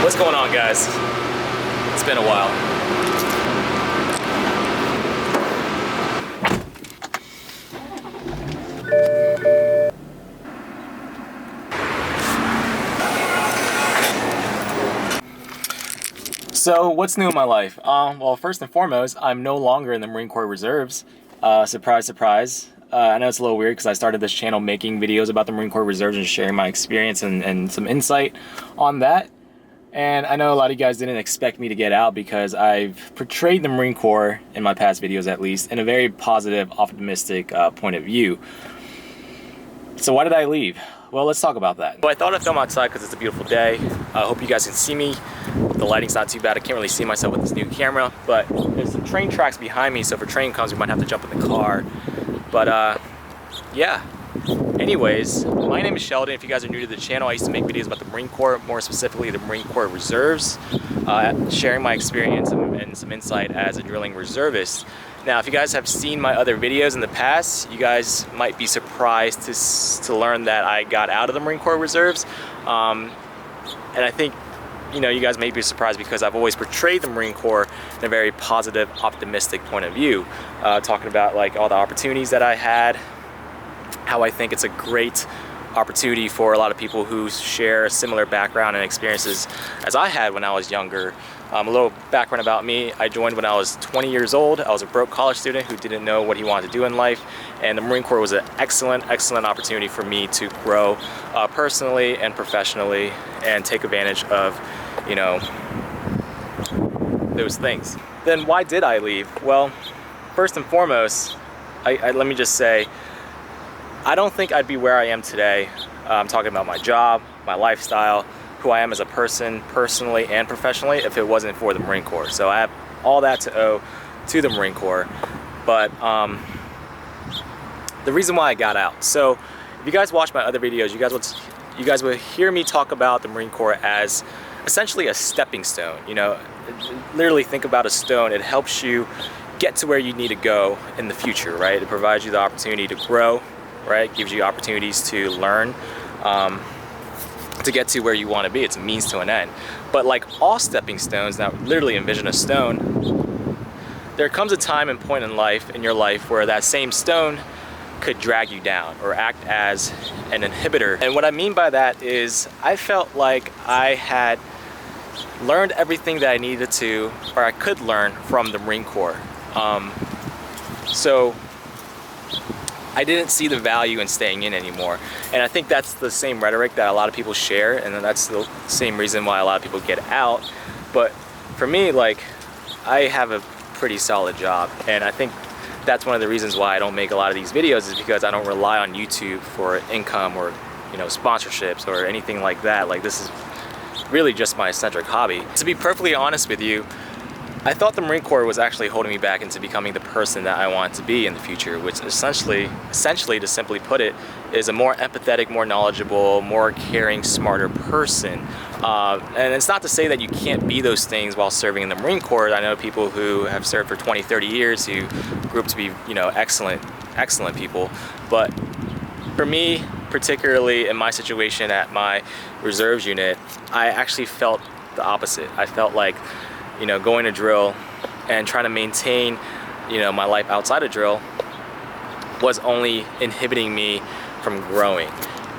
What's going on, guys? It's been a while. So, what's new in my life? Well, first and foremost, I'm no longer in the Marine Corps Reserves. Surprise, surprise. I know it's a little weird because I started this channel making videos about the Marine Corps Reserves and sharing my experience and some insight on that. And I know a lot of you guys didn't expect me to get out because I've portrayed the Marine Corps, in my past videos at least, in a very positive, optimistic point of view. So why did I leave? Well, let's talk about that. Well, I thought I'd film outside because it's a beautiful day. I hope you guys can see me. The lighting's not too bad. I can't really see myself with this new camera, but there's some train tracks behind me, so if a train comes, we might have to jump in the car. But yeah. Anyways, my name is Sheldon. If you guys are new to the channel, I used to make videos about the Marine Corps, more specifically the Marine Corps Reserves, sharing my experience and some insight as a drilling reservist. Now, if you guys have seen my other videos in the past, you guys might be surprised to learn that I got out of the Marine Corps Reserves. And I think, you know, you guys may be surprised because I've always portrayed the Marine Corps in a very positive, optimistic point of view, talking about like all the opportunities that I had, how I think it's a great opportunity for a lot of people who share a similar background and experiences as I had when I was younger. A little background about me: I joined when I was 20 years old. I was a broke college student who didn't know what he wanted to do in life, and the Marine Corps was an excellent opportunity for me to grow personally and professionally and take advantage of, you know, those things. Then why did I leave? Well, first and foremost, let me just say, I don't think I'd be where I am today. I'm talking about my job, my lifestyle, who I am as a person, personally and professionally, if it wasn't for the Marine Corps. So I have all that to owe to the Marine Corps. But the reason why I got out. So if you guys watch my other videos, you guys will hear me talk about the Marine Corps as essentially a stepping stone. You know, literally think about a stone. It helps you get to where you need to go in the future, right? It provides you the opportunity to grow, right? Gives you opportunities to learn, to get to where you want to be. It's a means to an end. But like all stepping stones, now literally envision a stone, there comes a time and point in your life where that same stone could drag you down or act as an inhibitor. And what I mean by that is I felt like I had learned everything that I needed to, or I could learn from the Marine Corps. So I didn't see the value in staying in anymore. And I think that's the same rhetoric that a lot of people share, and that's the same reason why a lot of people get out. But for me, like, I have a pretty solid job, and I think that's one of the reasons why I don't make a lot of these videos, is because I don't rely on YouTube for income or, you know, sponsorships or anything like that. Like, this is really just my eccentric hobby. To be perfectly honest with you, I thought the Marine Corps was actually holding me back into becoming the person that I want to be in the future, which essentially, to simply put it, is a more empathetic, more knowledgeable, more caring, smarter person. And it's not to say that you can't be those things while serving in the Marine Corps. I know people who have served for 20, 30 years who grew up to be, you know, excellent people. But for me, particularly in my situation at my reserves unit, I actually felt the opposite. I felt like, you know, going to drill and trying to maintain, you know, my life outside of drill was only inhibiting me from growing.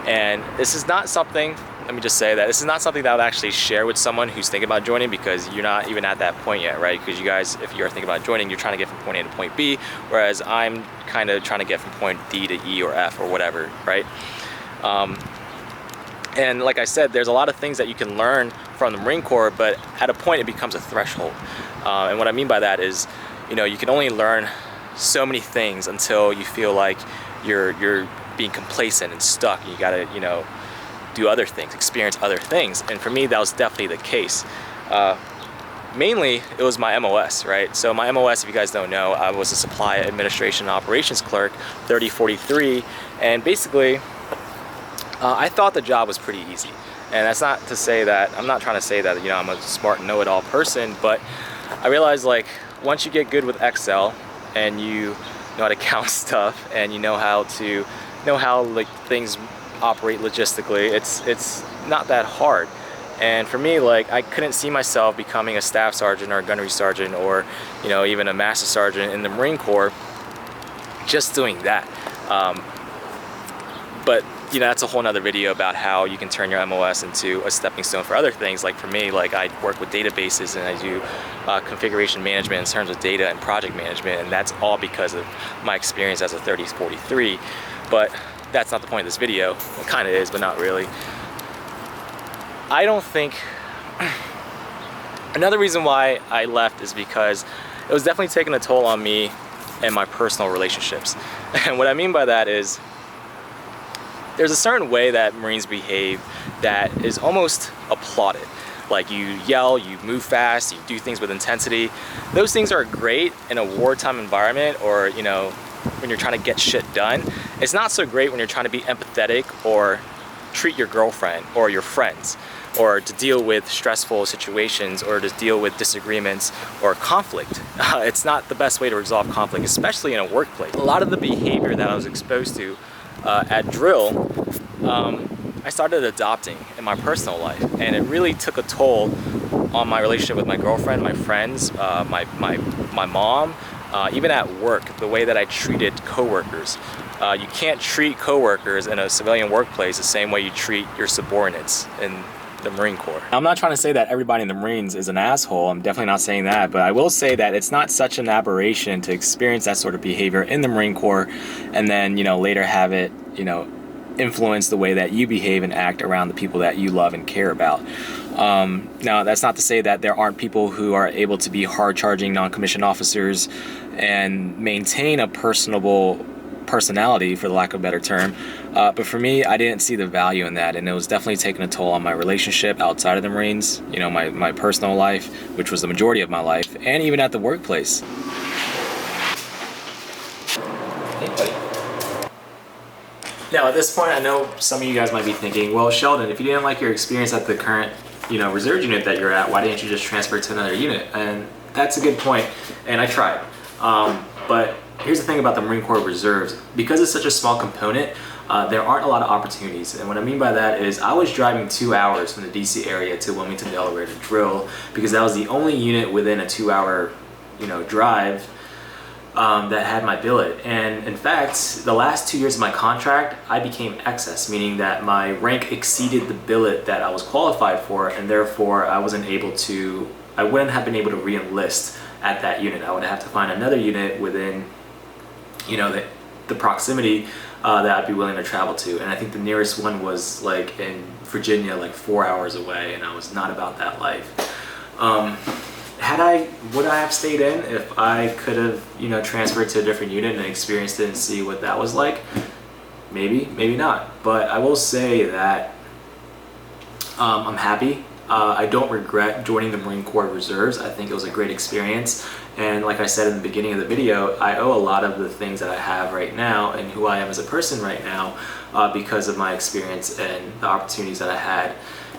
And this is not something, let me just say that, this is not something that I would actually share with someone who's thinking about joining, because you're not even at that point yet, right? Because you guys, if you're thinking about joining, you're trying to get from point A to point B, whereas I'm kind of trying to get from point D to E or F or whatever, right? And like I said, there's a lot of things that you can learn from the Marine Corps, but at a point it becomes a threshold. And what I mean by that is, you know, you can only learn so many things until you feel like you're being complacent and stuck. You gotta, you know, do other things, experience other things. And for me, that was definitely the case. Mainly, it was my MOS, right? So my MOS, if you guys don't know, I was a supply administration and operations clerk, 3043, and basically, I thought the job was pretty easy. And that's not to say that, I'm not trying to say that, you know, I'm a smart know-it-all person, but I realized, like, once you get good with Excel and you know how to count stuff and you know how like things operate logistically, it's not that hard. And for me, like, I couldn't see myself becoming a staff sergeant or a gunnery sergeant or, you know, even a master sergeant in the Marine Corps just doing that. But you know, that's a whole nother video about how you can turn your MOS into a stepping stone for other things. Like for me, like I work with databases and I do configuration management in terms of data and project management, and that's all because of my experience as a 3043. But that's not the point of this video. It kind of is, but not really. I don't think, another reason why I left is because it was definitely taking a toll on me and my personal relationships. And what I mean by that is, there's a certain way that Marines behave that is almost applauded. Like you yell, you move fast, you do things with intensity. Those things are great in a wartime environment, or you know, when you're trying to get shit done. It's not so great when you're trying to be empathetic or treat your girlfriend or your friends, or to deal with stressful situations, or to deal with disagreements or conflict. It's not the best way to resolve conflict, especially in a workplace. A lot of the behavior that I was exposed to at drill, I started adopting in my personal life, and it really took a toll on my relationship with my girlfriend, my friends, my mom, even at work, the way that I treated coworkers. You can't treat coworkers in a civilian workplace the same way you treat your subordinates in the Marine Corps. I'm not trying to say that everybody in the Marines is an asshole. I'm definitely not saying that, but I will say that it's not such an aberration to experience that sort of behavior in the Marine Corps and then, you know, later have it, you know, influence the way that you behave and act around the people that you love and care about. Now, that's not to say that there aren't people who are able to be hard-charging non-commissioned officers and maintain a personable personality, for the lack of a better term, but for me, I didn't see the value in that, and it was definitely taking a toll on my relationship outside of the Marines, you know, my personal life, which was the majority of my life, and even at the workplace. Hey, buddy. Now, at this point, I know some of you guys might be thinking, well, Sheldon, if you didn't like your experience at the current, you know, reserve unit that you're at, why didn't you just transfer to another unit? And that's a good point, and I tried, but here's the thing about the Marine Corps Reserves. Because it's such a small component, there aren't a lot of opportunities. And what I mean by that is I was driving 2 hours from the DC area to Wilmington, Delaware to drill, because that was the only unit within a 2-hour, you know, drive that had my billet. And in fact, the last 2 years of my contract, I became excess, meaning that my rank exceeded the billet that I was qualified for, and therefore I wouldn't have been able to re-enlist at that unit. I would have to find another unit within, you know, the proximity that I'd be willing to travel to. And I think the nearest one was like in Virginia, like 4 hours away, and I was not about that life. Would I have stayed in if I could have, you know, transferred to a different unit and experienced it and see what that was like? Maybe, maybe not. But I will say that I'm happy. I don't regret joining the Marine Corps Reserves. I think it was a great experience. And like I said in the beginning of the video, I owe a lot of the things that I have right now and who I am as a person right now because of my experience and the opportunities that I had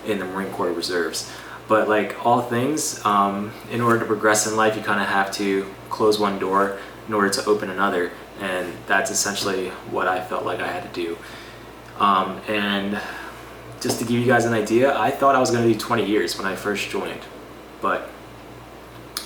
in the Marine Corps Reserves. But like all things, in order to progress in life, you kind of have to close one door in order to open another. And that's essentially what I felt like I had to do. And just to give you guys an idea, I thought I was going to do 20 years when I first joined. But,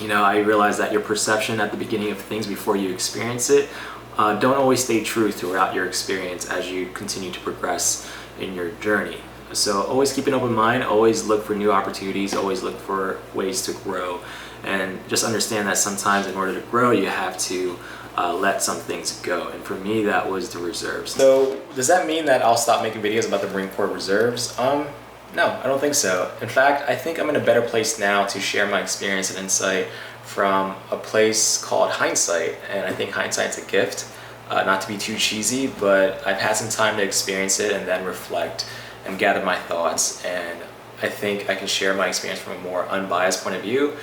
you know, I realized that your perception at the beginning of things before you experience it don't always stay true throughout your experience as you continue to progress in your journey. So always keep an open mind, always look for new opportunities, always look for ways to grow, and just understand that sometimes in order to grow you have to let some things go. And for me, that was the reserves. So does that mean that I'll stop making videos about the Marine Corps Reserves? No, I don't think so. In fact, I think I'm in a better place now to share my experience and insight from a place called hindsight. And I think hindsight's a gift. Not to be too cheesy, but I've had some time to experience it and then reflect and gather my thoughts. And I think I can share my experience from a more unbiased point of view.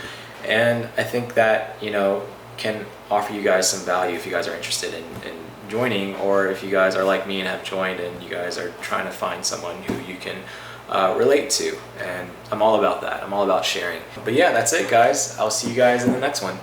And I think that, you know, can offer you guys some value if you guys are interested in joining, or if you guys are like me and have joined and you guys are trying to find someone who you can relate to. And I'm all about that. I'm all about sharing. But yeah, that's it, guys. I'll see you guys in the next one.